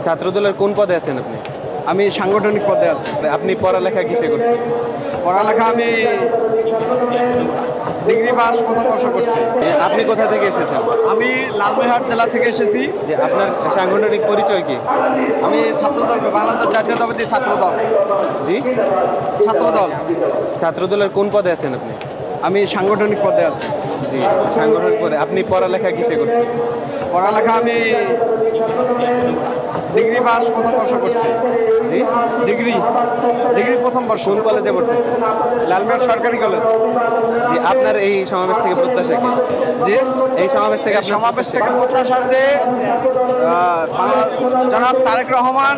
ছাত্রদলের কোন পদে আছেন আপনি? আমি সাংগঠনিক পদে আছি। আপনি পড়ালেখা কিসে করছেন? পড়ালেখা আমি ডিগ্রি পাস প্রথম বর্ষ করছি। আপনি কোথা থেকে এসেছেন? আমি লালমনিরহাট জেলা থেকে এসেছি। যে আপনার সাংগঠনিক পরিচয় কি? আমি ছাত্রদল, বাংলাদেশ জাতীয়তাবাদী ছাত্রদল। জি, ছাত্রদল। ছাত্রদলের কোন পদে আছেন আপনি? আমি সাংগঠনিক পদে আছি। জি, সাংগঠনিক পদে। আপনি পড়ালেখা কিসে করছেন? পড়ালেখা আমি ডিগ্রি পাস প্রথম বর্ষ করছি। জি, ডিগ্রি প্রথম বর্ষ। কোন কলেজে পড়তেছেন? লালমনিরহাট সরকারি কলেজ। জি, আপনার এই সমাবেশ থেকে প্রত্যাশা কি? জি, এই সমাবেশ থেকে এই আপনার সমাবেশ থেকে প্রত্যাশা আছে জনাব তারেক রহমান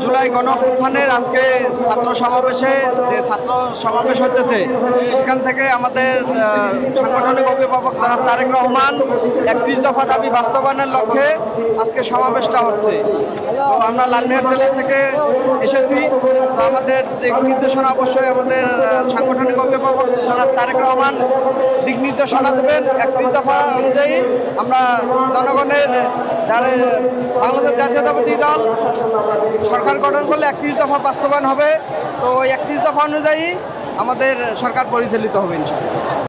জুলাই গণঅভ্যুত্থানের আজকে ছাত্র সমাবেশে যে ছাত্র সমাবেশ হতেছে সেখান থেকে আমাদের সাংগঠনিক অভিভাবক জনাব তারেক রহমান 31 দফা দাবি বাস্তবায়নের লক্ষ্যে আজকে সমাবেশটা হচ্ছে। তো আমরা লালমনিরহাট জেলা থেকে এসেছি। তো আমাদের দিক নির্দেশনা অবশ্যই আমাদের সাংগঠনিক অভিভাবক জনাব তারেক রহমান দিক নির্দেশনা দেবেন। 31 দফা অনুযায়ী আমরা জনগণের দ্বারা বাংলাদেশ জাতীয়তাবাদী দল সরকার গঠন করলে 31 দফা বাস্তবায়ন হবে। তো ওই 31 দফা অনুযায়ী আমাদের সরকার পরিচালিত হবে ইনশাআল্লাহ।